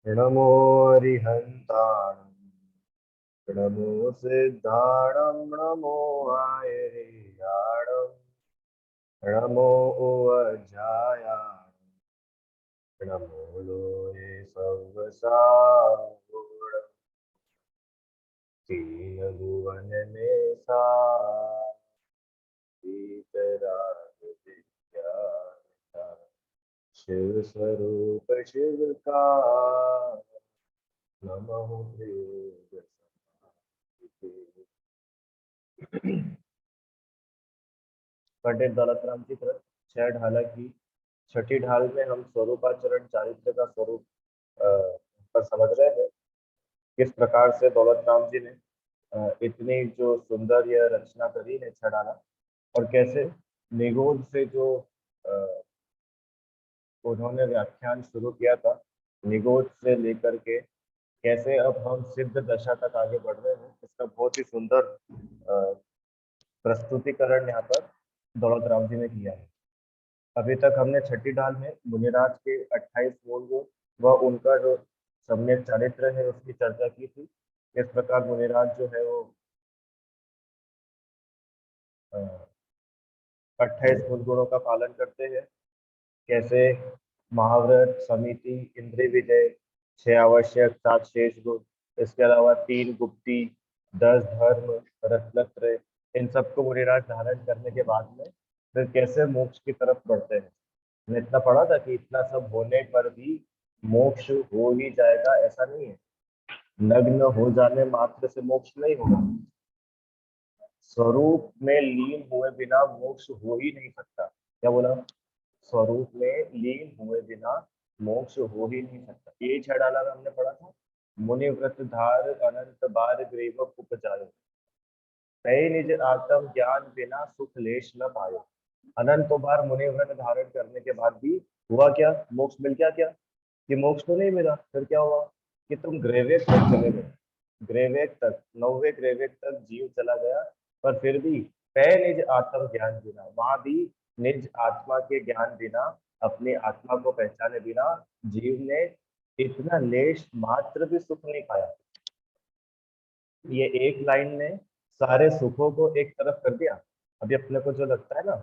नमो रिहन्ताणं नमो सिद्धाणं नमो आयर्याणं नमो उवज्जायाणं नमो लोये सर्वसाहुणं तीनभुवन में सा वीतराग विद्या शिव स्वरूप शिव का नमः प्रिय पंडित दौलतराम की तरफ छह ढाला की छठी ढाल में हम स्वरूपाचरण चारित्र का स्वरूप पर समझ रहे हैं। किस प्रकार से दौलत राम जी ने इतनी जो सुंदर यह रचना करी है छह ढाला, और कैसे निगोद से जो अ, उन्होंने व्याख्यान शुरू किया था, निगोद से लेकर के कैसे अब हम सिद्ध दशा तक आगे बढ़ रहे हैं, इसका बहुत ही सुंदर प्रस्तुतिकरण यहाँ पर दौलत राम जी ने किया है। अभी तक हमने छठी ढाल में मुनिराज के 28 मूल गुण व उनका जो सम्यक चारित्र है उसकी चर्चा की थी। किस प्रकार मुनिराज जो है वो 28 मूल गुणों का पालन करते हैं। कैसे महाव्रत, समिति, इंद्रिय विजय, 6 आवश्यक, 7 शेष गुण, इसके अलावा 3 गुप्ती, 10 धर्म, रत्नत्रय, इन सबको मुनिराज धारण करने के बाद में फिर कैसे मोक्ष की तरफ बढ़ते हैं। हमने इतना पढ़ा था कि इतना सब होने पर भी मोक्ष हो ही जाएगा ऐसा नहीं है। नग्न हो जाने मात्र से मोक्ष नहीं होगा। स्वरूप में लीन हुए बिना मोक्ष हो ही नहीं सकता। क्या बोला? स्वरूप में लीन हुए बिना मोक्ष हो ही नहीं सकता। यही छह डाला में हमने पढ़ा था। मुनि व्रत धार अनंत बार ग्रीव उपजायो, तय निज आत्म ज्ञान बिना सुख लेश न पायो। अनंत बार मुनि व्रत धारण करने के बाद भी हुआ क्या? मोक्ष मिल गया क्या? कि मोक्ष तो नहीं मिला। फिर क्या हुआ कि तुम ग्रेवेक तक चले गए। ग्रेवेक तक, 9वें ग्रेवेक तक जीव चला गया, पर फिर भी तय निज आत्म ज्ञान बिना, वहां भी निज आत्मा के ज्ञान बिना, अपनी आत्मा को पहचाने बिना जीव ने इतना लेश मात्र भी सुख नहीं पाया। ये एक लाइन ने सारे सुखों को एक तरफ कर दिया। अभी अपने को जो लगता है ना,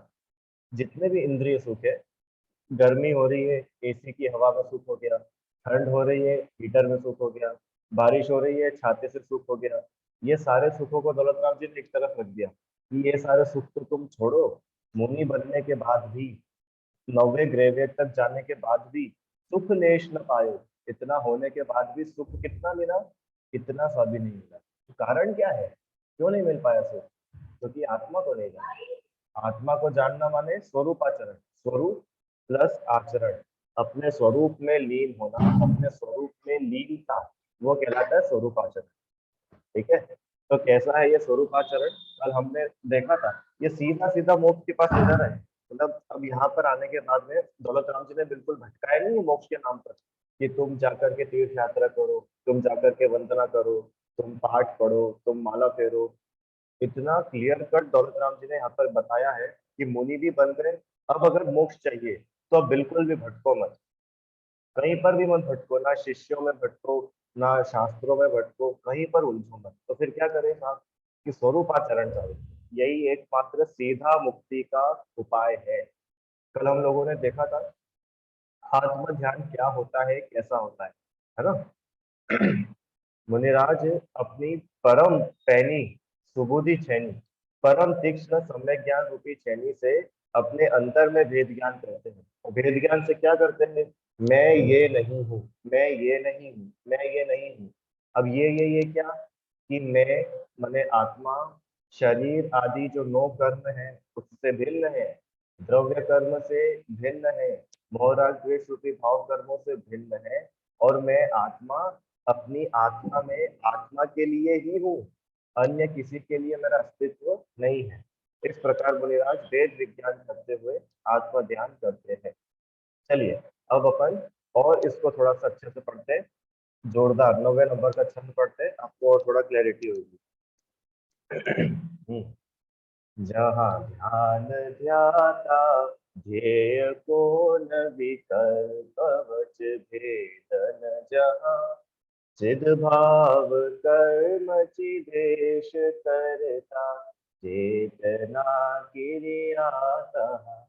जितने भी इंद्रिय सुख है, गर्मी हो रही है एसी की हवा में सुख हो गया, ठंड हो रही है हीटर में सुख हो गया, बारिश हो रही है छाते से सुख हो गया, ये सारे सुखों को दौलत राम जी ने एक तरफ रख दिया कि ये सारे सुख तो तुम छोड़ो। मुनि बनने के बाद भी, 9वें ग्रेवियर तक जाने के बाद भी सुख लेश न पायो। इतना होने के बाद भी सुख कितना मिला? इतना सा भी नहीं मिला। तो कारण क्या है? क्यों नहीं मिल पाया सुख? क्योंकि आत्मा को नहीं जाना। आत्मा को जानना माने स्वरूपाचरण, स्वरूप प्लस आचरण, अपने स्वरूप में लीन होना, अपने स्वरूप में लीनता, वो कहलाता है स्वरूपाचरण। ठीक है? तो कैसा है ये स्वरूपाचरण? कल हमने देखा था, ये सीधा सीधा मोक्ष के पास ले जा रहा है। मतलब अब यहाँ पर आने के बाद में दौलत राम जी ने बिल्कुल भटकाया नहीं है मोक्ष के नाम पर, कि तुम जाकर के तीर्थ यात्रा करो, तुम जाकर के वंदना करो, तुम पाठ पढ़ो, तुम माला फेरो। इतना क्लियर कट दौलत राम जी ने यहाँ पर बताया है कि मुनि भी बन गए। अब अगर मोक्ष चाहिए तो अब बिल्कुल भी भटको मत, कहीं पर भी मत भटको, ना शिष्यों में भटको, ना शास्त्रों में भटको, कहीं पर उलझो मत। तो फिर क्या करें साहब? कि स्वरूपाचरण चाहिए। यही एकमात्र सीधा मुक्ति का उपाय है। कल हम लोगों ने देखा था आत्म ध्यान क्या होता है, कैसा होता है ना? मुनिराज अपनी परम पैनी सुबुद्धि छैनी, परम तीक्ष्ण सम्य ज्ञान रूपी छैनी से अपने अंतर में भेद ज्ञान करते हैं। और भेद ज्ञान से क्या करते हैं? मैं ये नहीं हूँ, मैं ये नहीं हूँ, मैं ये नहीं हूँ। अब ये क्या? कि मैं मने आत्मा, शरीर आदि जो 9 कर्म है उससे भिन्न है, द्रव्य कर्म से भिन्न है, मोहराग द्वेष रूपी भाव कर्मों से भिन्न है, और मैं आत्मा अपनी आत्मा में आत्मा के लिए ही हूँ, अन्य किसी के लिए मेरा अस्तित्व नहीं है। इस प्रकार मुनिराज वेद विज्ञान करते हुए आत्म ध्यान करते हैं। चलिए अब अपन और इसको थोड़ा सा अच्छे से पढ़ते हैं। जोरदार 9वें नंबर का छंद पढ़ते हैं, आपको और थोड़ा क्लैरिटी होगी। जहाँ ध्यान ध्याता ध्येय को न विकल्प कवच भेदन जहाँ, चिद भाव कर्म चिदेश करता, चेतना क्रिया तहाँ।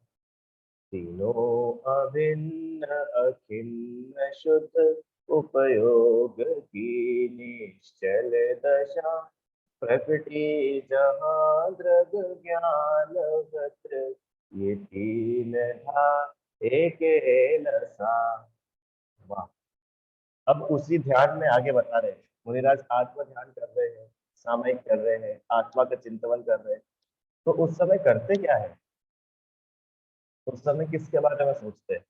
तीनों अभिन्न अखिन्न शुद्ध, उपयोग की निश्चल दशा, प्रकृति जहाँ दृग ज्ञान व्रत, ये तीन था एक लसा। वाह। अब उसी ध्यान में आगे बता रहे हैं मुनिराज, आत्म ध्यान कर रहे हैं, सामयिक कर रहे हैं, आत्मा का चिंतन कर रहे हैं। तो उस समय करते क्या है, उस समय किसके बारे में सोचते हैं?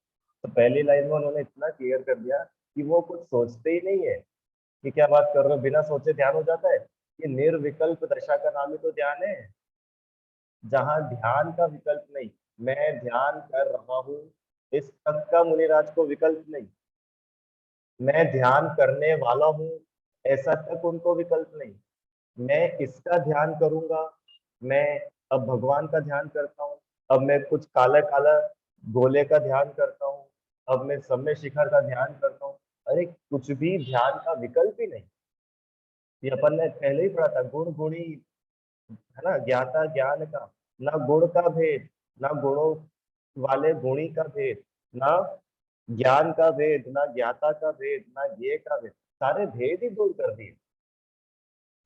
तो पहली लाइन में उन्होंने इतना क्लियर कर दिया कि वो कुछ सोचते ही नहीं है। कि क्या बात कर रहे हो, बिना सोचे ध्यान हो जाता है? ये निर्विकल्प दशा का नाम ही तो ध्यान है, जहां ध्यान का विकल्प नहीं। मैं ध्यान कर रहा हूं, इस तक का मुनिराज को विकल्प नहीं। मैं ध्यान करने वाला हूं, ऐसा तक उनको विकल्प नहीं। मैं इसका ध्यान करूंगा, मैं अब भगवान का ध्यान करता हूँ, अब मैं कुछ काला काला गोले का ध्यान करता हूँ, अब मैं समय शिखर का ध्यान करता हूँ। अरे कुछ भी ध्यान का विकल्प ही नहीं। ये अपन ने पहले ही पढ़ा था, गुण गुणी, है ना, ज्ञाता ज्ञान का, ना गुण का भेद, ना गुणों वाले गुणी का भेद, ना ज्ञान का भेद, ना ज्ञाता का भेद, ना ये का भेद, सारे भेद ही दूर कर दिए।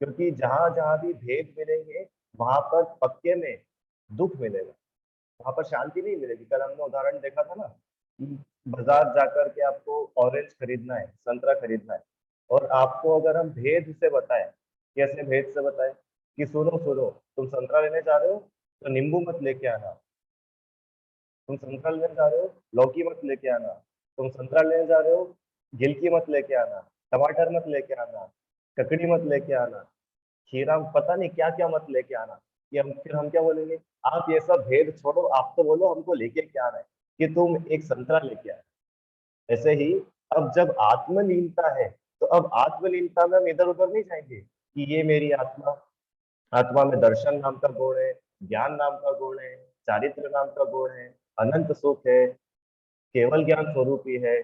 क्योंकि जहां जहां भी भेद मिलेंगे, वहां पर पक्के में दुख मिलेगा, वहां पर शांति नहीं मिलेगी। कल हमने उदाहरण देखा था ना कि बाजार जाकर के आपको ऑरेंज खरीदना है, संतरा खरीदना है, और आपको अगर हम भेद से बताएं, कैसे भेद से बताएं कि सुनो सुनो, तुम संतरा लेने जा रहे हो तो नींबू मत लेके आना, तुम संतरा लेने जा रहे हो लौकी मत लेके आना, तुम संतरा लेने जा रहे हो गिलकी मत लेके आना, टमाटर मत लेके आना, ककड़ी मत लेके आना, खीरा, पता नहीं क्या क्या मत लेके आना। कि हम फिर हम क्या बोलेंगे, आप ये सब भेद छोड़ो, आप तो बोलो हमको लेके क्या आना है, कि तुम एक संतरा लेके आए। ऐसे ही अब जब आत्मलीनता है, तो अब आत्मलीनता में हम इधर उधर नहीं जाएंगे कि ये मेरी आत्मा, आत्मा में दर्शन नाम का गुण है, ज्ञान नाम का गुण है, चारित्र नाम का गुण है, अनंत सुख है, केवल ज्ञान स्वरूपी है,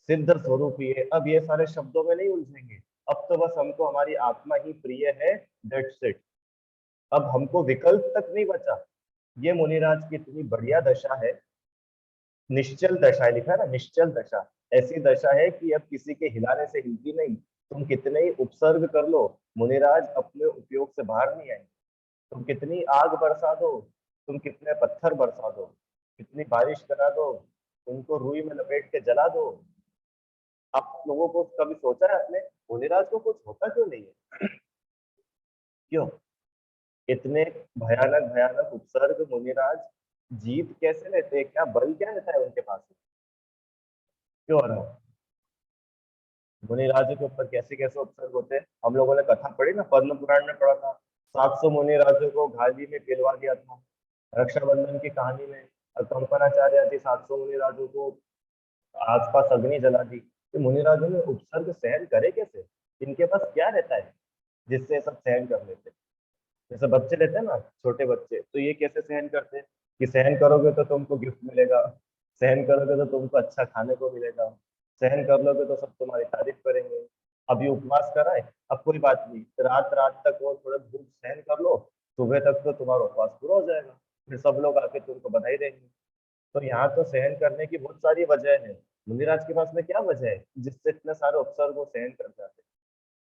सिद्ध स्वरूपी है। अब ये सारे शब्दों में नहीं उलझेंगे। अब तो बस हमको हमारी आत्मा ही प्रिय है, दैट्स इट। अब हमको विकल्प तक नहीं बचा। ये मुनिराज की इतनी बढ़िया दशा है, निश्चल दशा है, लिखा है ना, निश्चल दशा। ऐसी दशा है कि अब किसी के हिलाने से हिलती नहीं। तुम कितने ही उपसर्ग कर लो, मुनिराज अपने उपयोग से बाहर नहीं आएंगे। तुम कितनी आग बरसा दो, तुम कितने पत्थर बरसा दो, कितनी बारिश करा दो, उनको रुई में लपेट के जला दो, आप लोगों को कभी सोचा है अपने मुनिराज को कुछ होता क्यों नहीं है? क्यों इतने भयानक भयानक उपसर्ग मुनिराज जीत कैसे लेते हैं? क्या बल क्या रहता है उनके पास? क्यों रहा मुनिराजों के ऊपर कैसे कैसे उपसर्ग होते हैं? हम लोगों ने कथा पढ़ी ना, पद्म पुराण में पढ़ा था। 700 मुनिराजों को घाली में पिलवा दिया था रक्षाबंधन की कहानी में। कंपनाचार्य आदि 700 मुनिराजों को आसपास अग्नि जला दी। तो मुनिराजों ने उपसर्ग सहन करे कैसे? इनके पास क्या रहता है जिससे ये सब सहन कर लेते हैं? जैसे बच्चे रहते हैं ना, छोटे बच्चे, तो ये कैसे सहन करते हैं कि सहन करोगे तो तुमको गिफ्ट मिलेगा, सहन करोगे तो तुमको अच्छा खाने को मिलेगा, सहन कर लोगे तो सब तुम्हारी तारीफ करेंगे। अभी उपवास करा है, अब कोई बात नहीं, रात रात तक और थोड़ा भूख सहन कर लो, सुबह तक तो तुम्हारा उपवास पूरा हो जाएगा, फिर सब लोग आके तुमको बधाई देंगे। तो यहाँ तो सहन करने की बहुत सारी वजह है। मुनिराज के पास में क्या वजह है जिससे इतने सारे उपसर्ग वो सहन कर जाते हैं?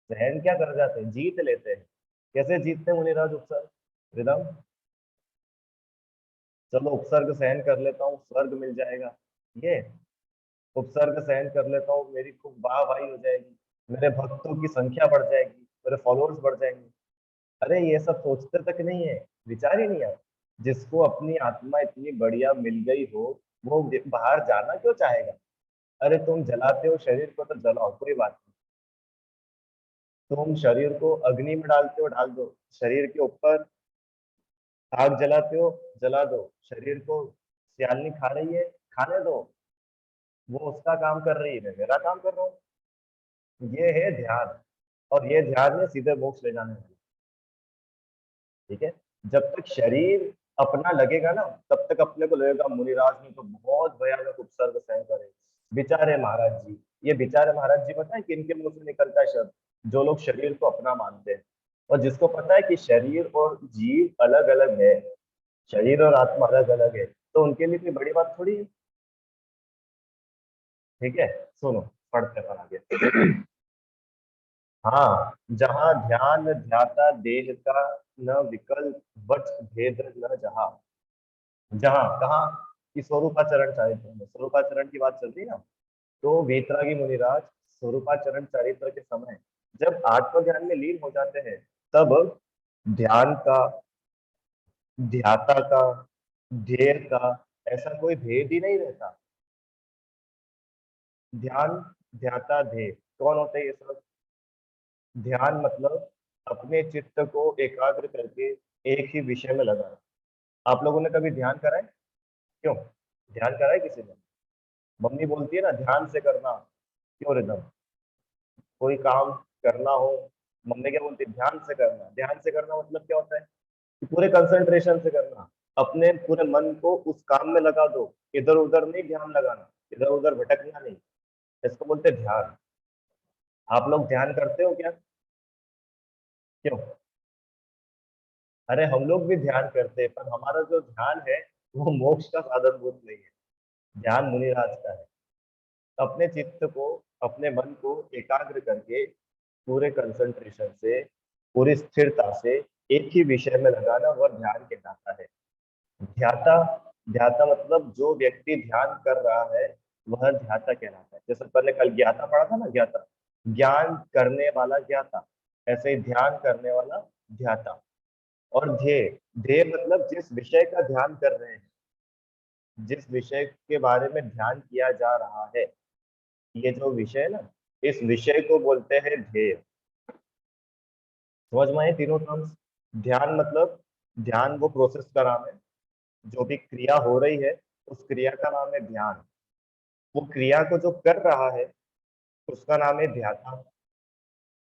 सहन क्या कर जाते हैं, जीत लेते हैं। कैसे जीतते हैं मुनिराज उपसर्ग? रिदम, चलो उपसर्ग सहन कर लेता हूँ, स्वर्ग मिल जाएगा। ये उपसर्ग सहन कर लेता हूँ, मेरी खूब वाहवाही हो जाएगी, मेरे भक्तों की संख्या बढ़ जाएगी, मेरे फॉलोअर्स बढ़ जाएंगे। अरे ये सब सोचते तक नहीं है, विचार ही नहीं आता। जिसको अपनी आत्मा इतनी बढ़िया मिल गई हो, वो बाहर जाना क्यों चाहेगा? अरे तुम जलाते हो शरीर को तो जलाओ, कोई बात नहीं। तुम शरीर को अग्नि में डालते हो, डाल दो। शरीर के ऊपर आग जलाते हो, जला दो। शरीर को सियालनी खा रही है, खाने दो। वो उसका काम कर रही है, मैं मेरा काम कर रहा हूँ। ये है ध्यान, और ये ध्यान में सीधे मोक्ष ले जाने वाला। ठीक है, जब तक शरीर अपना लगेगा ना, तब तक अपने को लगेगा मुनिराज ने तो बहुत भयानक उपसर्ग सहन करे, बेचारे महाराज जी। ये बेचारे महाराज जी पता है किनके मुंह से निकलता है शब्द? जो लोग शरीर को अपना मानते हैं, और जिसको पता है कि शरीर और जीव अलग अलग है, शरीर और आत्मा अलग अलग है, तो उनके लिए कोई बड़ी बात थोड़ी है। ठीक है, सुनो, पढ़ते हैं आगे। हाँ, जहाँ ध्यान ध्याता देह का, न विकल्प वच भेद न जहाँ। जहाँ कहाँ कि स्वरूपाचरण चारित्र में, स्वरूपाचरण की बात चलती है ना, तो वेतरागी मुनिराज स्वरूपाचरण चारित्र के समय जब आत्म ध्यान में लीन हो जाते हैं, तब ध्यान का, ध्याता का, ध्येय का ऐसा कोई भेद ही नहीं रहता। ध्यान, ध्याता, ध्येय कौन होते हैं ये सब? ध्यान मतलब अपने चित्त को एकाग्र करके एक ही विषय में लगाना। आप लोगों ने कभी ध्यान करा है? क्यों ध्यान करा है किसी ने? मम्मी बोलती है ना ध्यान से करना। क्यों रिदम? कोई काम करना हो, मम्मी क्या बोलती है? ध्यान से करना। ध्यान से करना मतलब क्या होता है? कि पूरे कंसंट्रेशन से करना, अपने पूरे मन को उस काम में लगा दो, इधर उधर नहीं ध्यान लगाना, इधर उधर भटकना नहीं। इसको बोलते हैं ध्यान। आप लोग ध्यान करते हो क्या? क्यों? अरे हम लोग भी ध्यान करते हैं, पर हमारा जो ध्यान है वो मोक्ष का साधन भूत नहीं है। ध्यान मुनिराज का है। अपने चित्त को, अपने मन को एकाग्र करके पूरे कंसंट्रेशन से, पूरी स्थिरता से एक ही विषय में लगाना, वह ध्यान कहलाता है। ध्याता, ध्याता मतलब जो व्यक्ति ध्यान कर रहा है वह ध्याता कहलाता है। जैसे पहले कल ज्ञाता पढ़ा था ना, ज्ञाता, ज्ञान करने वाला ज्ञाता, ऐसे ही ध्यान करने वाला ध्याता। और ध्येय, ध्येय मतलब जिस विषय का ध्यान कर रहे हैं, जिस विषय के बारे में ध्यान किया जा रहा है, ये जो विषय है ना, इस विषय को बोलते हैं ध्येय। समझ में आए तीनों टर्म्स? ध्यान मतलब, ध्यान वो प्रोसेस का नाम है, जो भी क्रिया हो रही है उस क्रिया का नाम है ध्यान। वो क्रिया को जो कर रहा है उसका नाम है ध्याता।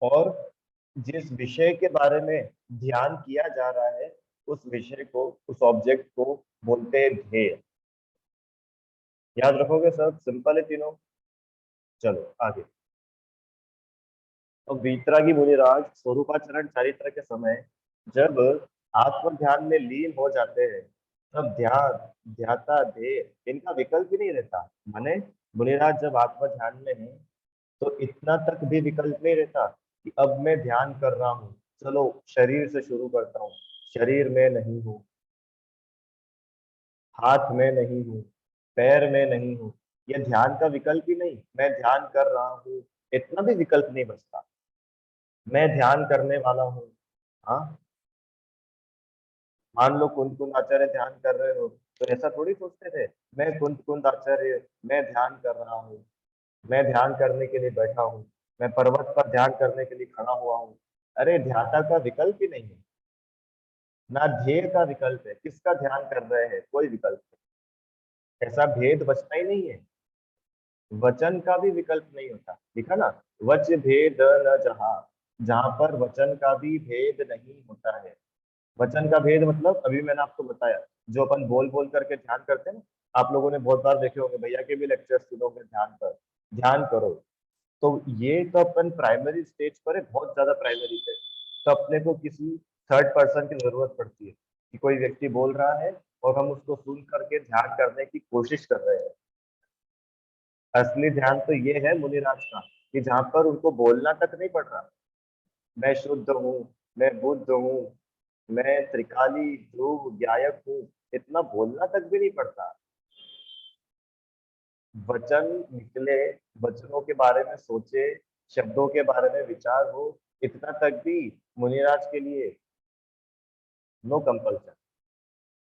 और जिस विषय के बारे में ध्यान किया जा रहा है उस विषय को, उस ऑब्जेक्ट को बोलते हैं ध्येय। याद रखोगे सब? सिंपल है तीनों। चलो आगे। तो वीतरागी मुनिराज स्वरूपाचरण चारित्र के समय जब आत्म ध्यान में लीन हो जाते हैं, तब ध्यान, ध्याता, ध्येय इनका विकल्प ही नहीं रहता। माने मुनिराज जब आत्म ध्यान में है तो इतना तक भी विकल्प नहीं रहता कि अब मैं ध्यान कर रहा हूँ, चलो शरीर से शुरू करता हूँ, शरीर में नहीं हूँ, हाथ में नहीं हूँ, पैर में नहीं हूँ। ये ध्यान का विकल्प ही नहीं, मैं ध्यान कर रहा हूँ, इतना भी विकल्प नहीं बचता। मैं ध्यान करने वाला हूँ। हाँ, मान लो कुंद कुंद आचार्य ध्यान कर रहे हो, तो ऐसा थोड़ी सोचते थे मैं कुंद कुंद आचार्य, मैं ध्यान कर रहा हूँ, मैं ध्यान करने के लिए बैठा हूँ, मैं पर्वत पर ध्यान करने के लिए खड़ा हुआ हूँ। अरे ध्याता का विकल्प ही नहीं है, ना ध्येय का विकल्प है। किसका ध्यान कर रहे हैं? कोई विकल्प नहीं। ऐसा भेद बचता ही नहीं है। वचन का भी विकल्प नहीं होता, लिखा ना, वच भेद न जहाँ, जहाँ पर वचन का भी भेद नहीं होता है। वचन का भेद मतलब अभी मैंने आपको बताया, जो अपन बोल बोल करके ध्यान करते हैं ना, आप लोगों ने बहुत बार देखे होंगे, भैया के भी लेक्चर्स सुनोगे ध्यान पर, ध्यान करो। तो ये तो अपन प्राइमरी स्टेज पर है, बहुत ज्यादा प्राइमरी पे। तो अपने को किसी थर्ड पर्सन की जरूरत पड़ती है कि कोई व्यक्ति बोल रहा है और हम उसको सुन करके ध्यान करने की कोशिश कर रहे हैं। असली ध्यान तो ये है मुनिराज का, कि जहां पर उनको बोलना तक नहीं पड़ रहा, मैं शुद्ध हूँ, मैं बुद्ध हूँ, मैं त्रिकाली ध्रुव गायक हूँ, इतना बोलना तक भी नहीं पड़ता। वचन निकले, वचनों के बारे में सोचे, शब्दों के बारे में विचार हो, इतना तक भी मुनिराज के लिए नो कंपल्सन।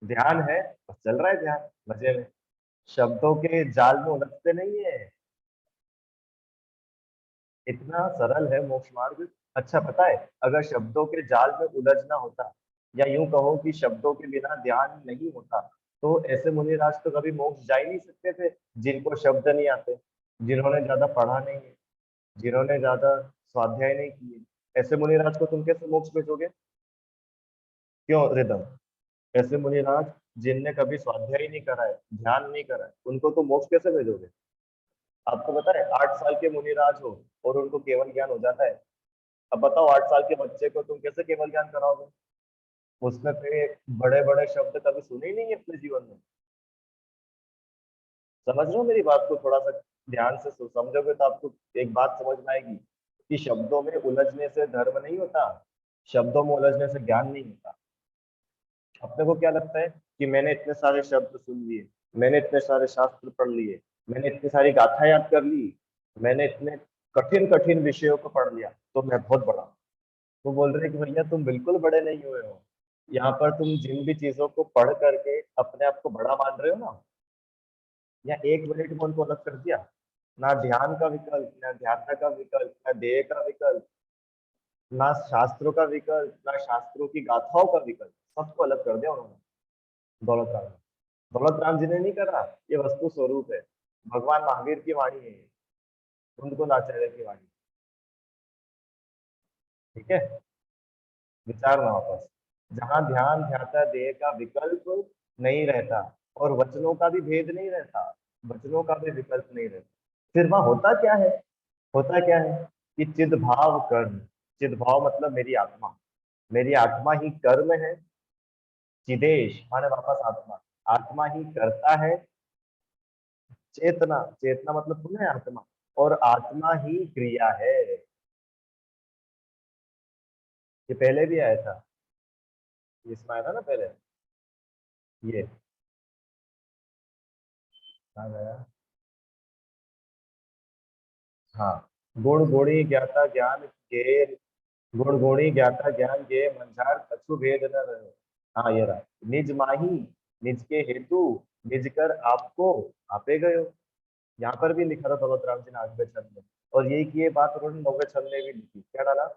ध्यान है, बस चल रहा है ध्यान मजे में, शब्दों के जाल में उलझते नहीं है। इतना सरल है मोक्ष मार्ग। अच्छा पता है, अगर शब्दों के जाल में उलझना होता, या यूं कहो कि शब्दों के बिना ध्यान नहीं होता, तो ऐसे मुनिराज तो कभी मोक्ष जा ही नहीं सकते थे, जिनको शब्द नहीं आते, जिन्होंने ज्यादा पढ़ा नहीं है, जिन्होंने ज्यादा स्वाध्याय नहीं किए। ऐसे मुनिराज को तुम कैसे मोक्ष भेजोगे? क्यों रिदम? ऐसे मुनिराज जिनने कभी स्वाध्याय ही नहीं करा है, ध्यान नहीं करा है, उनको तो मोक्ष कैसे भेजोगे? आपको पता है 8 साल के मुनिराज हो और उनको केवल ज्ञान हो जाता है। अब बताओ 8 साल के बच्चे को तुम कैसे केवल ज्ञान कराओगे? उसने फिर बड़े बड़े शब्द कभी सुने ही नहीं है अपने जीवन में। समझ रहे हो मेरी बात को? थोड़ा सा ध्यान से समझोगे तो आपको एक बात समझ में आएगी कि शब्दों में उलझने से धर्म नहीं होता, शब्दों में उलझने से ज्ञान नहीं होता। अपने को क्या लगता है कि मैंने इतने सारे शब्द सुन लिए, मैंने इतने सारे शास्त्र पढ़ लिए, मैंने इतनी सारी गाथा याद कर ली, मैंने इतने कठिन कठिन विषयों को पढ़ लिया तो मैं बहुत बड़ा हूँ। वो बोल रहे हैं कि भैया तुम बिल्कुल बड़े नहीं हुए हो। यहाँ पर तुम जिन भी चीजों को पढ़ करके अपने आप को बड़ा मान रहे हो ना, या 1 मिनट में उनको अलग कर दिया। ना ध्यान का विकल्प, ना ध्यान का विकल्प, ना देह का विकल्प, ना शास्त्रों का विकल्प, ना शास्त्रों की गाथाओं का विकल्प, सबको अलग कर दिया उन्होंने। दौलत राम ने। दौलत राम जी ने नहीं करा, ये वस्तु स्वरूप है। भगवान महावीर की वाणी है ये, उनको नाचार्य की वाणी। ठीक है, विचारना वापस। जहां ध्यान ध्याता देह का विकल्प नहीं रहता और वचनों का भी भेद नहीं रहता, वचनों का भी विकल्प नहीं रहता, फिर वहां होता क्या है? होता क्या है कि चिद भाव कर्म। चिद भाव मतलब मेरी आत्मा, मेरी आत्मा ही कर्म है। चिदेश माने वापस आत्मा, आत्मा ही करता है। चेतना, चेतना मतलब पुनः आत्मा, और आत्मा ही क्रिया है। ये पहले भी आया था, इसमें आया था ना पहले ये। कहाँ गया? हाँ, गुण गुणी ज्ञाता ज्ञान के, गुण गुणी ज्ञाता ज्ञान के मंझार कछु भेद न रहे। हाँ ये रहा, निज माही निज के हेतु निज कर आपको आपे गयो। यहाँ पर भी लिखा था दौलत राम जी ने 8वें छंद में, और यही की ये बात उन्होंने 9वें छंद में भी लिखी। क्या डाला?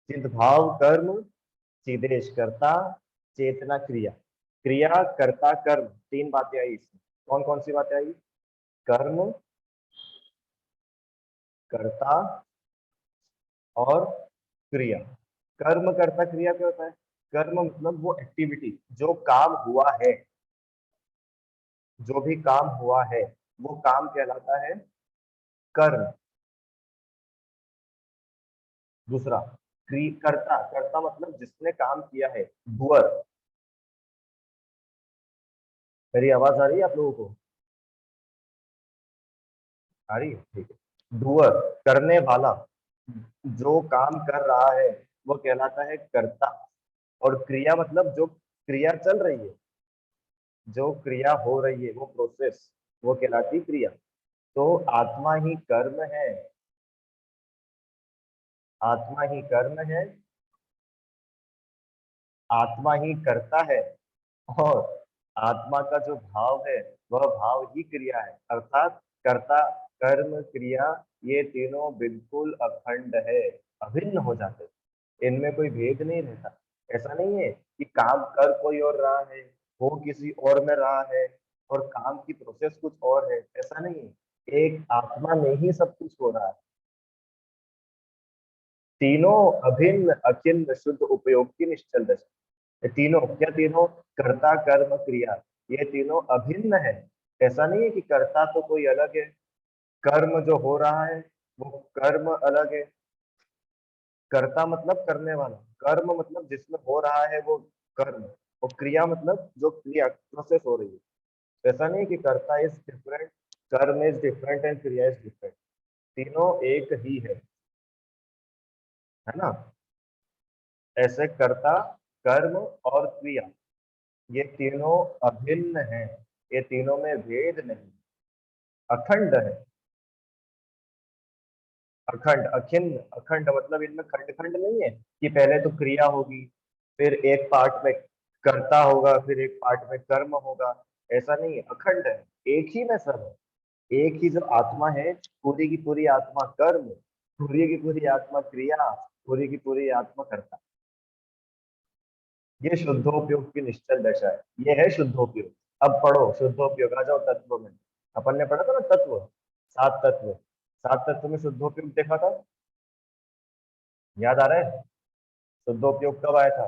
चिद भाव कर्म, चिदेश कर्ता, चेतना क्रिया। क्रिया कर्ता कर्म, 3 बातें आई इसमें। कौन कौन सी बातें आई? कर्म, कर्ता और क्रिया। कर्म कर्ता क्रिया क्या होता है? कर्म मतलब वो एक्टिविटी, जो काम हुआ है, जो भी काम हुआ है वो काम कहलाता है कर्म। दूसरा कर्ता, कर्ता मतलब जिसने काम किया है, डूअर। मेरी आवाज आ रही है आप लोगों को? आ रही है, ठीक है। डूअर, करने वाला, जो काम कर रहा है वो कहलाता है कर्ता। और क्रिया मतलब जो क्रिया चल रही है, जो क्रिया हो रही है, वो प्रोसेस, वो कहलाती क्रिया। तो आत्मा ही कर्म है, आत्मा ही कर्म है, आत्मा ही करता है, और आत्मा का जो भाव है वह भाव ही क्रिया है। अर्थात कर्ता, कर्म, क्रिया, ये तीनों बिल्कुल अखंड है, अभिन्न हो जाते हैं। इनमें कोई भेद नहीं रहता। ऐसा नहीं है कि काम कर कोई और रहा है, हो किसी और में रहा है, और काम की प्रोसेस कुछ और है, ऐसा नहीं है। एक आत्मा में ही सब कुछ हो रहा है। तीनों अभिन्न अचिन्ह शुद्ध उपयोग की निश्चल दशा। ये तीनों क्या? तीनों कर्ता कर्म क्रिया, ये तीनों अभिन्न है। ऐसा नहीं है कि कर्ता तो कोई अलग है, कर्म जो हो रहा है वो कर्म अलग है। कर्ता मतलब करने वाला, कर्म मतलब जिसमें हो रहा है वो कर्म, और क्रिया मतलब जो क्रिया प्रोसेस हो रही है। ऐसा नहीं कि कर्ता इज डिफरेंट, कर्म इज डिफरेंट एंड क्रिया इज डिफरेंट। तीनों एक ही है ना? ऐसे कर्ता, कर्म और क्रिया, ये तीनों अभिन्न हैं, ये तीनों में भेद नहीं, अखंड है। अखंड, अखिन्न, अखंड मतलब इनमें खंड खंड नहीं है कि पहले तो क्रिया होगी, फिर एक पार्ट में कर्ता होगा, फिर एक पार्ट में कर्म होगा। ऐसा नहीं है, अखंड है, एक ही में सब है। एक ही जो आत्मा है, पूरी की पूरी आत्मा कर्म, पूरी की पूरी आत्मा क्रिया, पूरी की पूरी आत्मा कर्ता। ये शुद्धोपयोग की निश्चल दशा है, ये है शुद्धोपयोग। अब पढ़ो शुद्धोपयोग, आ जाओ तत्व में। अपन ने पढ़ा था ना तत्व, 7 तत्व। 7 तत्व में शुद्धोपयोग देखा था, याद आ रहा है? शुद्धोपयोग कब आया था?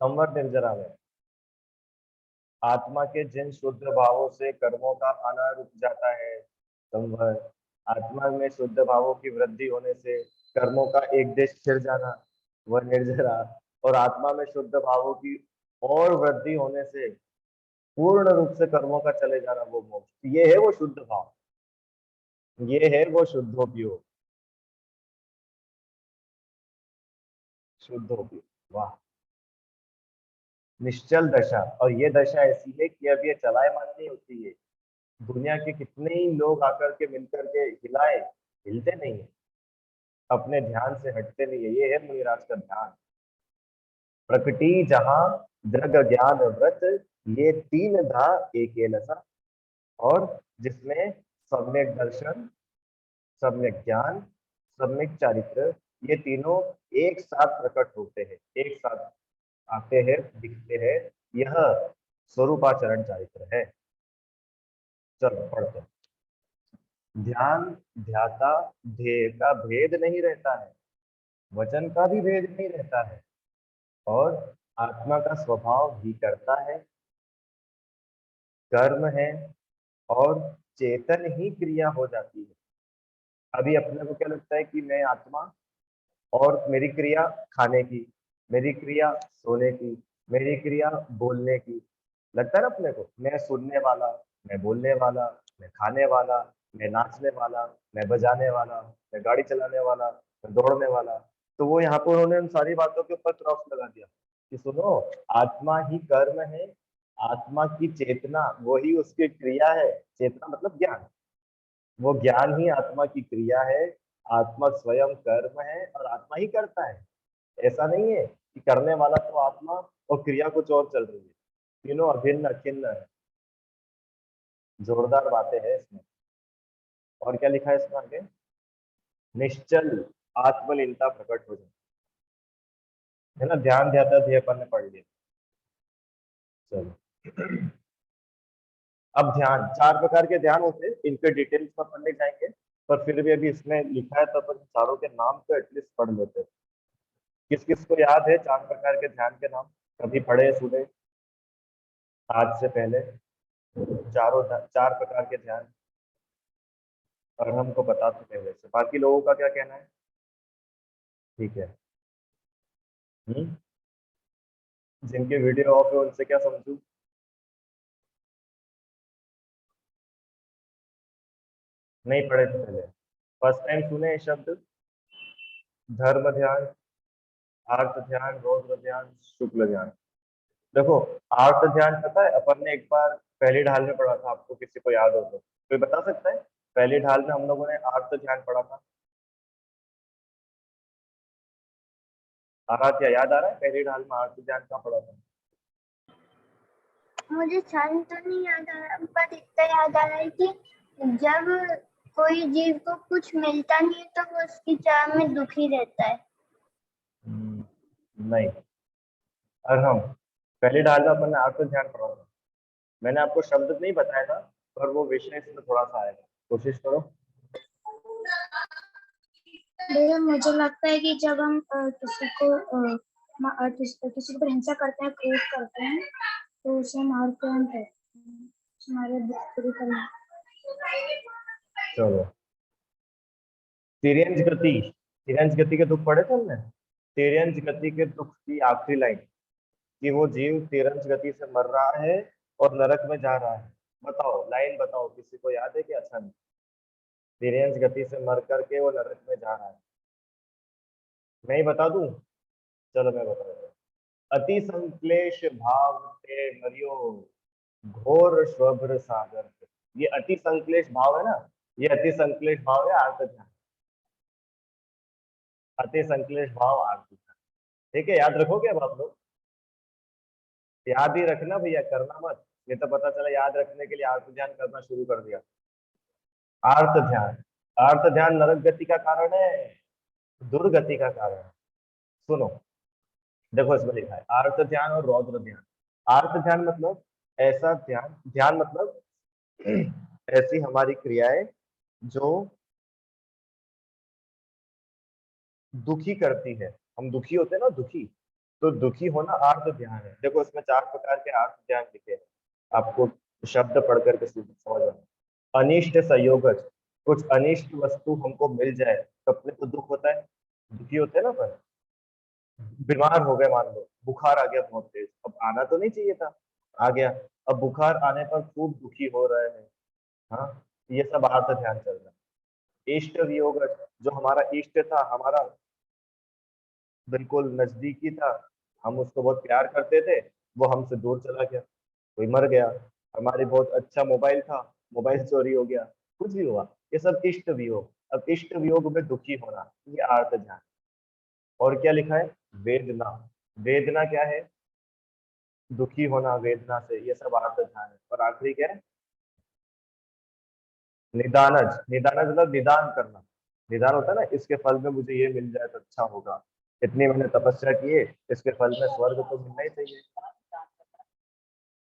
संवर निर्जरा में। आत्मा के जिन शुद्ध भावों से कर्मों का आना रुक जाता है, संवर। आत्मा में शुद्ध भावों की वृद्धि होने से कर्मों का एक देश स्थिर जाना, वह निर्जरा। और आत्मा में शुद्ध भावों की और वृद्धि होने से पूर्ण रूप से कर्मों का चले जाना, वो मोक्ष। ये है वो शुद्ध भाव, ये है वो शुद्धोपयोग। शुद्धोपयोग, वाह। निश्चल दशा, और ये दशा ऐसी है कि अब ये चलायमान नहीं होती है। दुनिया के कितने ही लोग आकर के मिलकर के हिलाए, हिलते नहीं है, अपने ध्यान से हटते नहीं है। ये है मुनिराज का ध्यान। प्रकृति जहां दृग ज्ञान व्रत, ये तीन धा एक लसा। और जिसमें सम्यक दर्शन, सम्यक ज्ञान, सम्यक चारित्र, ये तीनों एक साथ प्रकट होते हैं, एक साथ आते हैं, दिखते हैं। यह स्वरूपाचरण चारित्र है। चलो पढ़ते हैं। ध्यान ध्याता ध्येय का भेद नहीं रहता है, वचन का भी भेद नहीं रहता है, और आत्मा का स्वभाव ही करता है, कर्म है, और चेतन ही क्रिया हो जाती है। अभी अपने को क्या लगता है कि मैं आत्मा, और मेरी क्रिया खाने की, मेरी क्रिया सोने की, मेरी क्रिया बोलने की। लगता है ना अपने को, मैं सुनने वाला, मैं बोलने वाला, मैं खाने वाला, मैं नाचने वाला, मैं बजाने वाला, मैं गाड़ी चलाने वाला, मैं दौड़ने वाला। तो वो यहाँ पर उन्होंने उन सारी बातों के ऊपर क्रॉस लगा दिया कि सुनो, आत्मा ही कर्म है, आत्मा की चेतना वही उसकी क्रिया है। चेतना मतलब ज्ञान, वो ज्ञान ही आत्मा की क्रिया है। आत्मा स्वयं कर्म है और आत्मा ही करता है। ऐसा नहीं है कि करने वाला तो आत्मा और क्रिया कुछ और चल रही है। तीनों अभिन्न अखिन्न है। जोरदार बातें हैं इसमें। और क्या लिखा है इसमें आगे? निश्चल आत्मलीनता प्रकट हो जाए, है ना। ध्यान ध्याता ध्येय अपन ने पढ़ लिया। चलो, अब ध्यान, चार प्रकार के ध्यान होते हैं, इनके डिटेल्स में अपन नहीं जाएंगे, पर फिर भी अभी इसमें लिखा है तो अपन चारों के नाम तो एटलीस्ट पढ़ लेते हैं। किस किस को याद है चार प्रकार के ध्यान के नाम? कभी पढ़े सुने आज से पहले? चार प्रकार के ध्यान, और हमको बता तो पहले से, बाकी लोगों का क्या कहना है? ठीक है। हम्म। जिनके वीडियो ऑफ है उनसे क्या समझू? नहीं पढ़े थे पहले, फर्स्ट टाइम सुने ये शब्द? धर्म ध्यान, आर्त ध्यान, रौद्र ध्यान, शुक्ल ध्यान। देखो, आर्त ध्यान पता है अपन ने एक बार पहली ढाल में पढ़ा था, आपको किसी को याद हो तो कोई बता सकता है? पहली ढाल में हम लोगों ने आर्त ध्यान पढ़ा था। आ रहा क्या, याद आ रहा है? पहली ढाल में आर्त ध्यान कहाँ पढ़ा था? मुझे सारी तो नहीं याद आ रहा, पर इतना याद आ रहा है कि जब कोई जीव को कुछ मिलता नहीं तो वो उसकी चाह में दुखी रहता है। नहीं। और हम पहली ढाल में अपन ने आर्त ध्यान पढ़ा था। मैंने आपको शब्द नहीं बताया था, पर वो विषय इसमें थोड़ा सा आएगा, कोशिश करो। भैया मुझे लगता है कि जब हम किसी के ऊपर हिंसा करते हैं, क्रोध करते हैं, तो उसे हम आर्तनाद कहते हैं, हमारे दुख पूरी करना। चलो, तिर्यंज गति, तिर्यंज गति के दुख पढ़े थे हमने। तिर्यंज गति के दुख की आखिरी लाइन, कि वो जीव तिरंज गति से मर रहा है और नरक में जा रहा है। बताओ, लाइन बताओ, किसी को याद है कि? अच्छा नहीं, तिरंज गति से मर करके वो नरक में जा रहा है। मैं ही बता दूं? चलो मैं बता दूं। अति संक्लेश भाव ते मरियो, घोर स्वभ्र सागर। ये अति संक्लेश भाव है ना, ये अति संक्लेश भाव है आर्त ध्यान। अति संक्लेश भाव आर्त ध्यान। ठीक है, याद रखोगे अब आप लोग? याद ही रखना भैया, करना मत। ये तो पता चला याद रखने के लिए आर्त ध्यान करना शुरू कर दिया। आर्त ध्यान, आर्त ध्यान नरक गति का कारण है, दुर्गति का कारण है। सुनो, देखो इसमें लिखा है आर्त ध्यान और रौद्र ध्यान। आर्त ध्यान मतलब ऐसा ध्यान, ध्यान मतलब ऐसी हमारी क्रियाएं जो दुखी करती है। हम दुखी होते हैं ना, दुखी, तो दुखी होना आर्त ध्यान है। देखो इसमें 4 प्रकार के आर्त ध्यान लिखे हैं, आपको शब्द पढ़ करके समझ में। अनिष्ट संयोगज, कुछ अनिष्ट वस्तु हमको मिल जाए तो अपने को दुख होता है, दुखी होते हैं ना अपन। बीमार हो गए, मान लो बुखार आ गया बहुत तेज, अब आना तो नहीं चाहिए था, आ गया। अब बुखार आने पर खूब दुखी हो रहे हैं। हाँ, ये सब आर्त ध्यान चल रहा है। इष्ट वियोग, जो हमारा इष्ट था, हमारा बिल्कुल नजदीकी था, हम उसको बहुत प्यार करते थे, वो हमसे दूर चला गया, कोई मर गया। हमारे बहुत अच्छा मोबाइल था, मोबाइल चोरी हो गया, कुछ भी हुआ, ये सब इष्ट वियोग। अब इष्ट वियोग में दुखी होना, ये आर्त ध्यान। और क्या लिखा है, वेदना, वेदना क्या है, दुखी होना वेदना से, ये सब आर्त ध्यान है। और आखिरी क्या है, निदानज, निदानज मतलब निदान करना। निदान होता है ना, इसके फल में मुझे ये मिल जाए तो अच्छा होगा, इतनी मैंने तपस्या की है, इसके फल में स्वर्ग तो मिलना ही चाहिए,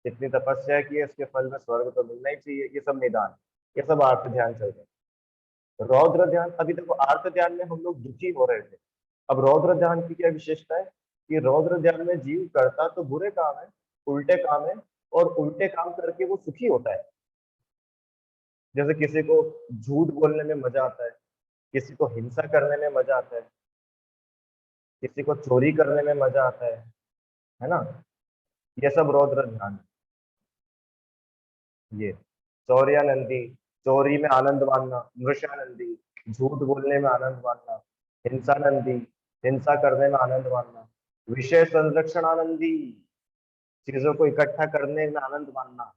इतनी तपस्या की है, इसके फल में स्वर्ग तो मिलना ही चाहिए, ये सब निदान, ये सब आर्त ध्यान चल रहे हैं। रौद्र ध्यान, अभी देखो आर्त ध्यान में हम लोग दुखी हो रहे थे, अब रौद्र ध्यान की क्या विशेषता है कि रौद्र ध्यान में जीव करता तो बुरे काम है, उल्टे काम है, और उल्टे काम करके वो सुखी होता है। जैसे किसी को झूठ बोलने में मजा आता है, किसी को हिंसा करने में मजा आता है, किसी को चोरी करने में मजा आता है ना, ये सब रौद्र ध्यान है। ये चौर्यानंदी, चोरी में आनंद मानना, मृषानंदी, झूठ बोलने में आनंद मानना, हिंसानंदी, हिंसा करने में आनंद मानना, विषय संरक्षण आनंदी, चीजों को इकट्ठा करने में आनंद मानना,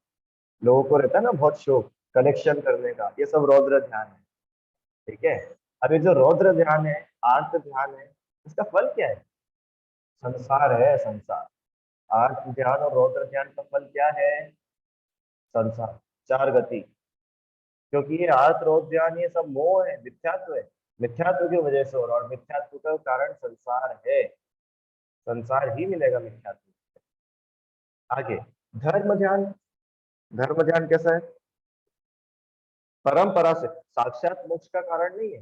लोगों को रहता है ना बहुत शौक कलेक्शन करने का, ये सब रौद्र ध्यान है। ठीक है, अब ये जो रौद्र ध्यान है, आर्त ध्यान है, इसका फल क्या है, संसार है, संसार। आर्त ध्यान और रौद्र ध्यान का फल क्या है, संसार, चार गति। क्योंकि ये आर्त रौद्र ध्यान ये सब मोह है, मिथ्यात्व है, मिथ्यात्व की वजह से हो रहा है, और मिथ्यात्व का कारण संसार है, संसार ही मिलेगा मिथ्यात्व। आगे, धर्म ध्यान, धर्म ध्यान कैसा है, परंपरा से, साक्षात मोक्ष का कारण नहीं है।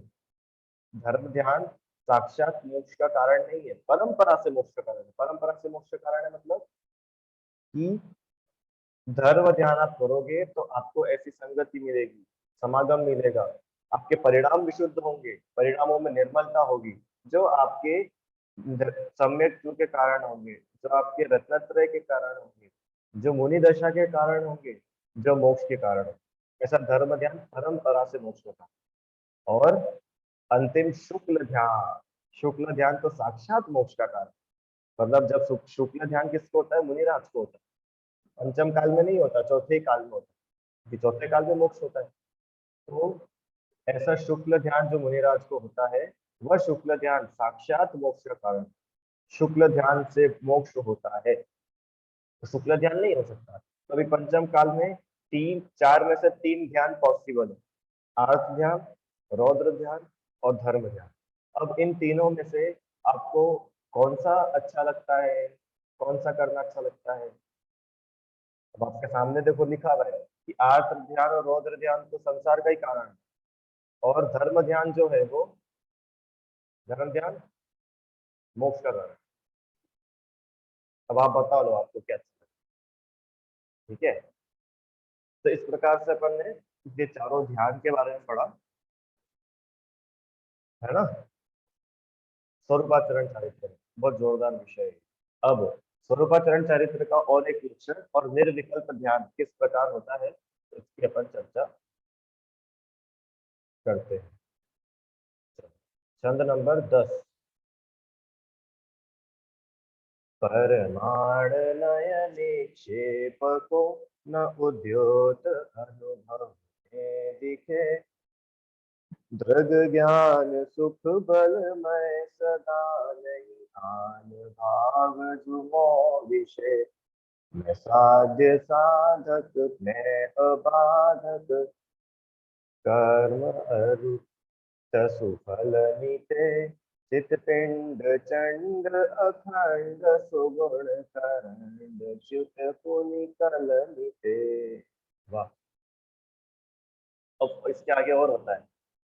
धर्म ध्यान साक्षात मोक्ष का कारण नहीं है, परंपरा से मोक्ष का कारण है। परंपरा से मोक्ष का कारण है मतलब कि धर्म ध्यान आप करोगे तो आपको ऐसी संगति मिलेगी, समागम मिलेगा, आपके परिणाम विशुद्ध होंगे, परिणामों में निर्मलता होगी, जो आपके सम्यक के कारण होंगे, जो आपके रत्नत्रय के कारण होंगे, जो मुनि दशा के कारण होंगे, जो मोक्ष के कारण होंगे। ऐसा धर्म ध्यान परंपरा से मोक्ष होता है। और अंतिम शुक्ल ध्यान, शुक्ल ध्यान तो साक्षात मोक्ष का कारण, मतलब जब शुक्ल ध्यान किसको होता है, मुनिराज को होता है, पंचम काल में नहीं होता, चौथे काल में होता है, कि चौथे काल में मोक्ष होता है। तो ऐसा शुक्ल ध्यान जो मुनिराज को होता है, वह शुक्ल ध्यान साक्षात मोक्ष का कारण, शुक्ल ध्यान से मोक्ष होता है, तो शुक्ल ध्यान नहीं हो सकता। तो अभी पंचम काल में तीन, चार में से तीन ध्यान पॉसिबल है, आर्त ध्यान, रौद्र ध्यान और धर्म ध्यान। अब इन तीनों में से आपको कौन सा अच्छा लगता है, कौन सा करना अच्छा लगता है। अब आपके सामने देखो लिखा हुआ है कि आर्त ध्यान और रौद्र ध्यान तो संसार का ही कारण है, और धर्म ध्यान जो है वो, धर्म ध्यान मोक्ष का कारण है। अब आप बता लो आपको क्या अच्छा लगता है। ठीक है, तो इस प्रकार से अपन ने ये चारों ध्यान के बारे में पढ़ा, है ना। स्वरूपाचरण चारित्र बहुत जोरदार विषय है। अब स्वरूपाचरण चारित्र का और एक लक्षण और निर्विकल्प ध्यान किस प्रकार होता है, तो इसकी अपन चर्चा करते हैं। छंद नंबर 10, परमाण नय निक्षेप को न उद्योत अनुभव में दिखे, दृग ज्ञान सुख बलमय सदा नहीं, आन भाव जुमो विषय, मैं साध्य साधक मैं अबाधक, कर्म अरुत सुफल निते, चित पिंड चंड अखंड सुगुण करंड च्युत पुनि कल निते। वाह, अब इसके आगे और होता है,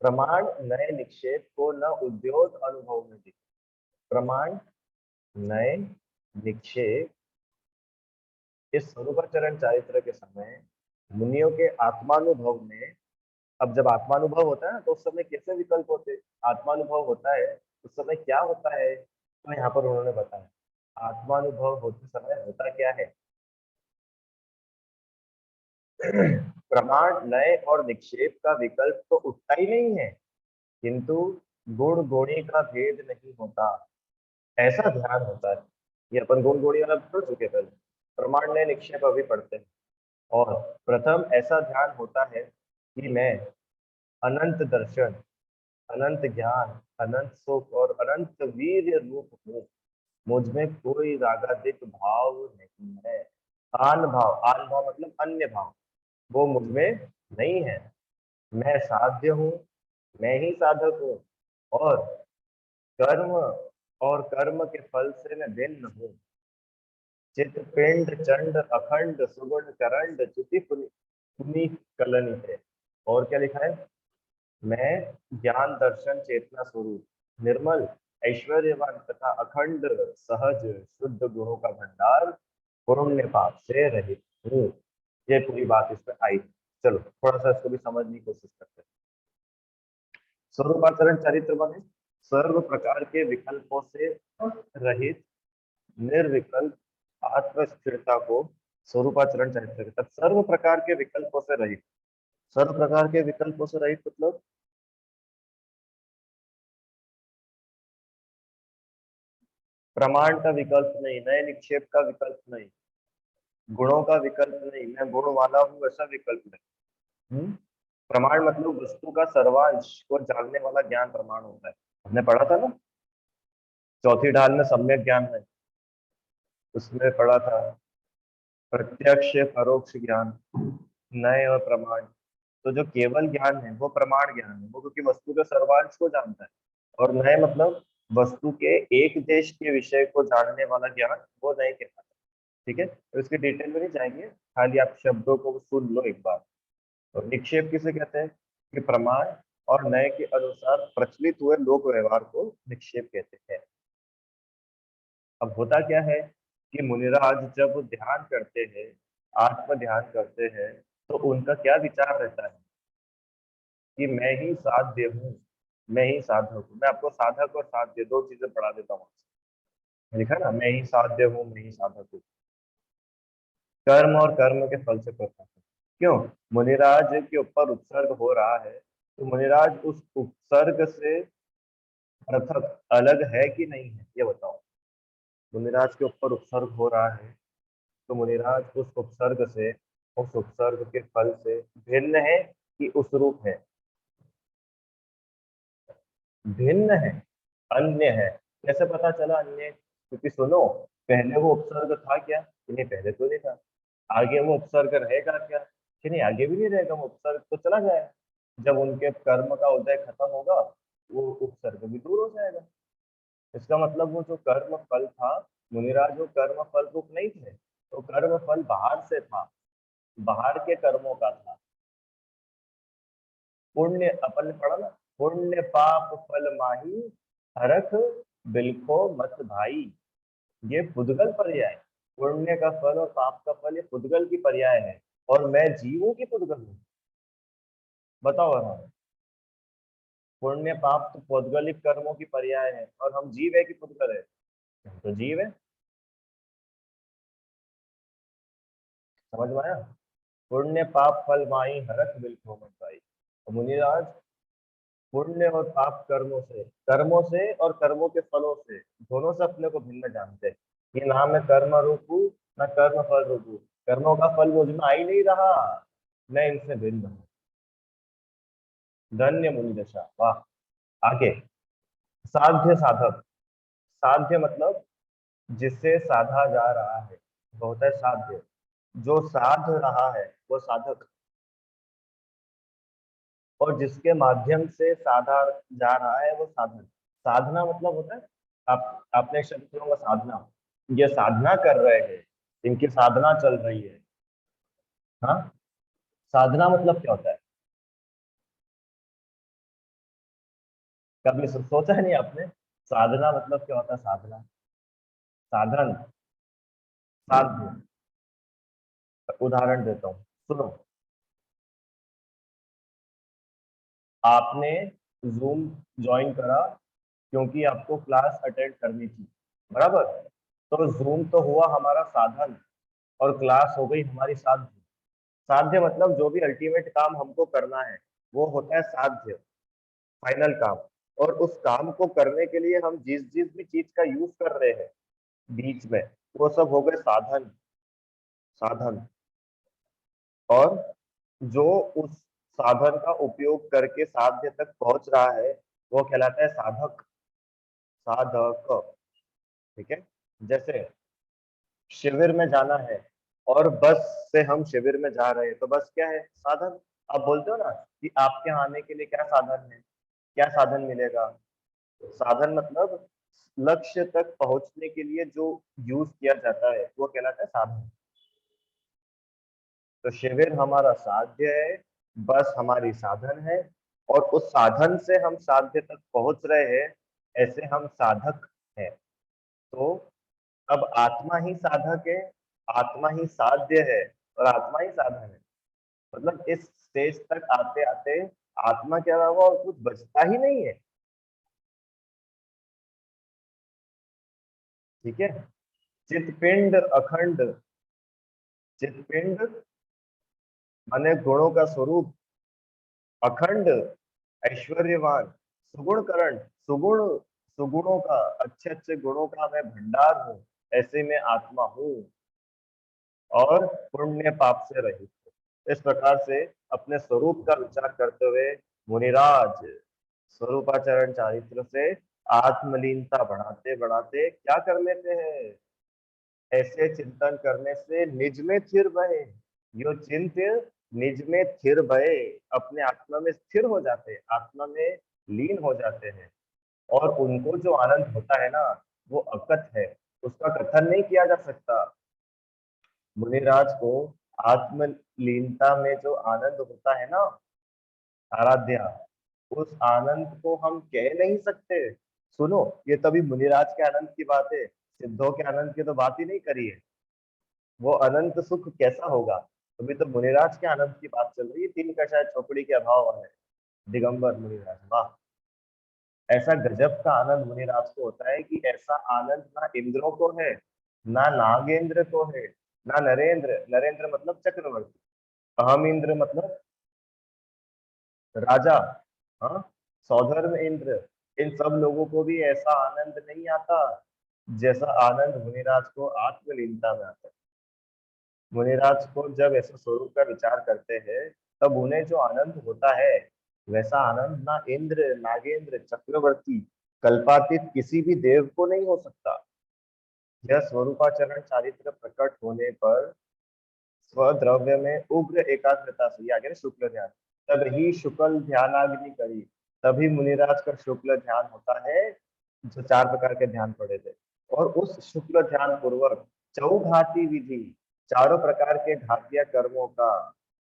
प्रमाण नए निक्षेप को न उद्योग अनुभव में दिखे, प्रमाण नए निक्षेप इस स्वरूपाचरण चारित्र के समय मुनियों के आत्मानुभव में, अब जब आत्मानुभव होता है ना तो उस समय कैसे विकल्प होते हैं, आत्मानुभव होता है उस समय क्या होता है, तो यहाँ पर उन्होंने बताया आत्मानुभव होते समय होता क्या है। प्रमाण लय और निक्षेप का विकल्प तो उठता ही नहीं है, किंतु गुण गोणी का भेद नहीं होता, ऐसा ध्यान होता है। ये अपन गुण गोणी वाला पढ़ चुके पहले, प्रमाण लय निक्षेप अभी पढ़ते हैं। और प्रथम ऐसा ध्यान होता है कि मैं अनंत दर्शन, अनंत ज्ञान, अनंत सुख और अनंत वीर्य रूप हूँ, मुझ में कोई रागादिक भाव नहीं है। आन भाव मतलब अन्य भाव, वो मुझ में नहीं है। मैं साध्य हूँ, मैं ही साधक हूँ, और कर्म और कर्म के फल से मैं भिन्न हूँ। चित पिंड चंड अखंड सुगुण करंड च्युति पुनि कलनी है। और क्या लिखा है, मैं ज्ञान दर्शन चेतना स्वरूप, निर्मल ऐश्वर्यवान तथा अखंड सहज शुद्ध गुणों का भंडार, पुण्य पाप से रहित हूँ। ये पूरी बात इसमें आई। चलो थोड़ा सा इसको भी समझने की कोशिश करते हैं। स्वरूपाचरण चरित्र बने सर्व प्रकार के विकल्पों से रहित निर्विकल्प आत्मस्थिरता को स्वरूपाचरण चरित्र कहते हैं। सर्व प्रकार के विकल्पों से रहित, सर्व प्रकार के विकल्पों से रहित मतलब प्रमाण का विकल्प नहीं, नए निक्षेप का विकल्प नहीं, गुणों का विकल्प नहीं, मैं गुण वाला हूँ ऐसा विकल्प नहीं। प्रमाण मतलब वस्तु का सर्वांश को जानने वाला ज्ञान प्रमाण होता है। हमने पढ़ा था ना चौथी ढाल में सम्यक ज्ञान है, उसमें पढ़ा था प्रत्यक्ष परोक्ष ज्ञान, नए और प्रमाण। तो जो केवल ज्ञान है वो प्रमाण ज्ञान है, वो क्योंकि वस्तु के सर्वांश को जानता है। और नए मतलब वस्तु के एक देश के विषय को जानने वाला ज्ञान, वो नए कहलाता है। ठीक है, तो इसके डिटेल में नहीं जाएंगे, खाली आप शब्दों को सुन लो एक बार। तो निक्षेप किसे कहते हैं कि प्रमाण और नए के अनुसार प्रचलित हुए लोक व्यवहार को निक्षेप कहते हैं। अब होता क्या है कि मुनिराज जब ध्यान करते हैं, आत्म ध्यान करते हैं, तो उनका क्या विचार रहता है कि मैं ही साध्य हूँ, मैं ही साधक हूँ। मैं आपको साधक और साध्य दो चीजें पढ़ा देता हूँ। लिखा ना, मैं ही साध्य हूँ, मैं ही साधक हूँ। कर्म और कर्म के फल से पृथक है। क्यों, मुनिराज के ऊपर उत्सर्ग हो रहा है, तो मुनिराज उस उपसर्ग से पृथक अलग है कि नहीं है, ये बताओ। मुनिराज के ऊपर उपसर्ग हो रहा है, तो मुनिराज उस उपसर्ग से, उस उपसर्ग के फल से भिन्न है कि उस रूप है, भिन्न है, अन्य है। कैसे पता चला अन्य, क्योंकि सुनो, पहले वो उपसर्ग था क्या कि नहीं, पहले तो नहीं था। आगे वो उपसर्ग रहेगा क्या कि नहीं, आगे भी नहीं रहेगा, वो उपसर्ग तो चला जाएगा। जब उनके कर्म का उदय खत्म होगा, वो उपसर्ग भी दूर हो जाएगा। इसका मतलब वो जो कर्म फल था, मुनिराज वो कर्म फल रूप नहीं थे, तो कर्म फल बाहर से था, बाहर के कर्मों का था। पुण्य अपन ने पढ़ा ना, पुण्य पाप फल माही हरख बिलखो मत भाई, ये पुद्गल पर्याय। पुण्य का फल और पाप का फल ये पुद्गल की पर्याय है, और मैं जीवों की पुद्गल हूँ। बताओ हाँ, पुण्य पाप तो पौद्गलिक कर्मों की पर्याय है, और हम जीव है कि पुद्गल है, हम तो जीव है। समझ में आया, पुण्य पाप फल माही हरख बिलखो मत भाई। तो मुनिराज पुण्य और पाप कर्मों से और कर्मों के फलों से, दोनों से अपने को भिन्न जानते हैं। ये नाम है कर्म रूपू, न कर्म फल रूपू। कर्मों का फल मुझ में आ ही नहीं रहा, मैं इनसे भिन्न हूँ। धन्य मुनि दशा, वाह। आगे, साध्य साधक। साध्य मतलब जिससे साधा जा रहा है, वो होता है साध्य। जो साध रहा है वो साधक, और जिसके माध्यम से साधा जा रहा है वो साधन। साधना मतलब होता है, आप आपने एक शब्द सुना होगा साधना, ये साधना कर रहे हैं, इनकी साधना चल रही है। हाँ, साधना मतलब क्या होता है, कभी सोचा है नहीं आपने, साधना मतलब क्या होता है, साधना, साधन। साध्य। उदाहरण देता हूँ, सुनो। आपने जूम ज्वाइन करा क्योंकि आपको क्लास अटेंड करनी थी, बराबर। तो जूम तो हुआ हमारा साधन और क्लास हो गई हमारी साध्य। साध्य मतलब जो भी अल्टीमेट काम हमको करना है वो होता है साध्य, फाइनल काम। और उस काम को करने के लिए हम जिस जिस भी चीज का यूज कर रहे हैं बीच में, वो सब हो गए साधन। साधन। और जो उस साधन का उपयोग करके साध्य तक पहुंच रहा है वो कहलाता है साधक। साधक। ठीक है। जैसे शिविर में जाना है और बस से हम शिविर में जा रहे हैं, तो बस क्या है? साधन। आप बोलते हो ना कि आपके यहाँ आने के लिए क्या साधन है, क्या साधन मिलेगा? साधन मतलब लक्ष्य तक पहुंचने के लिए जो यूज किया जाता है वो कहलाता है साधन। तो शिविर हमारा साध्य है, बस हमारी साधन है, और उस साधन से हम साध्य तक पहुंच रहे हैं, ऐसे हम साधक हैं। तो अब आत्मा ही साधक है, आत्मा ही साध्य है, और आत्मा ही साधन है। मतलब इस स्टेज तक आते आते आत्मा के अलावा और कुछ बचता ही नहीं है। ठीक है। चित्तपिंड अखंड। चित्तपिंड माने गुणों का स्वरूप, अखंड ऐश्वर्यवान, सुगुण करण, सुगुण, सुगुणों का, अच्छे अच्छे गुणों का मैं भंडार हूँ, ऐसे में आत्मा हूँ। और पुण्य पाप से रहित हूँ। इस प्रकार से अपने स्वरूप का विचार करते हुए मुनिराज स्वरूपाचरण चारित्र से आत्मलीनता बढ़ाते बढ़ाते क्या कर लेते हैं? ऐसे चिंतन करने से निज में थिर भये, यो चिंत निज में थिर भये, अपने आत्मा में स्थिर हो जाते हैं, आत्मा में लीन हो जाते हैं। और उनको जो आनंद होता है ना, वो अकथ है, उसका कथन नहीं किया जा सकता। मुनिराज को आत्मलीनता में जो आनंद होता है ना, आराध्या, उस आनंद को हम कह नहीं सकते। सुनो, ये तभी मुनिराज के आनंद की बात है, सिद्धों के आनंद की तो बात ही नहीं करी है। वो अनंत सुख कैसा होगा? अभी तो मुनिराज के आनंद की बात चल रही है, तीन का शायद चौपड़ी के अभाव है। दिगंबर मुनिराज, वाह। ऐसा गजब का आनंद मुनिराज को होता है कि ऐसा आनंद ना इंद्रों को है, ना नागेंद्र को है, ना नरेंद्र। नरेंद्र मतलब चक्रवर्ती, अहम इंद्र मतलब राजा, हाँ, सौधर्म इंद्र, इन सब लोगों को भी ऐसा आनंद नहीं आता जैसा आनंद मुनिराज को आत्मलीनता में आता है। मुनिराज को जब ऐसे स्वरूप का विचार करते हैं तब उन्हें जो आनंद होता है, वैसा आनंद ना इंद्र, नागेंद्र, चक्रवर्ती, कल्पातीत किसी भी देव को नहीं हो सकता। यह स्वरूपाचरण चारित्र प्रकट होने पर स्वद्रव्य में उग्र एकाग्रता से, ये आगे ना शुक्ल ध्यान, तभी शुक्ल ध्यानाग्नि करी, तभी मुनिराज का शुक्ल ध्यान होता है, जो चार प्रकार के ध्यान पढ़े थे। और उस शुक्ल ध्यान पूर्वक चौघाती विधि, चारों प्रकार के घातीय कर्मों का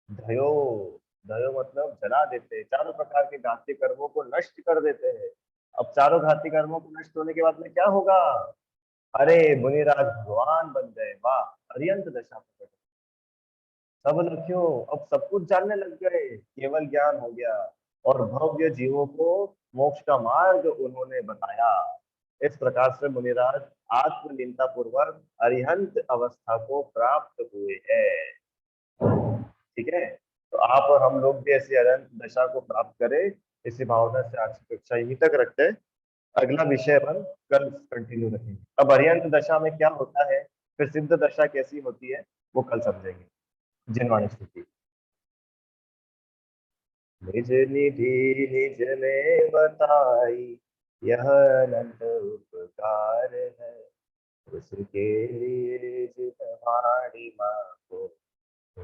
दयो, दयो मतलब जला देते, चारों प्रकार के घातीय कर्मों को नष्ट कर देते हैं। अब चारों घातीय कर्मों को नष्ट होने के बाद में क्या होगा? अरे मुनिराज भगवान बन गए, वाह, अरियंत दशा प्रकट। सब लक्ष्यों, अब सब कुछ जानने लग गए, केवल ज्ञान हो गया, और भव्य जीवों को मोक्ष का मार्ग उन्होंने बताया। इस प्रकार से मुनिराज आत्मलीनता पूर्वक अरिहंत अवस्था को प्राप्त हुए हैं। ठीक है। तो आप और हम लोग भी ऐसी अरिहंत दशा को प्राप्त करें, इसी भावना से आज की कक्षा यहीं तक रखते हैं। अगला विषय अपन कल कंटिन्यू रखेंगे। अब अरिहंत दशा में क्या होता है, फिर सिद्ध दशा कैसी होती है, वो कल समझेंगे। जिनवाणी स्तुति। निज निधि निज ने बताई, यह अनंत उपकार है, उसके लिए जितवाणी माँ को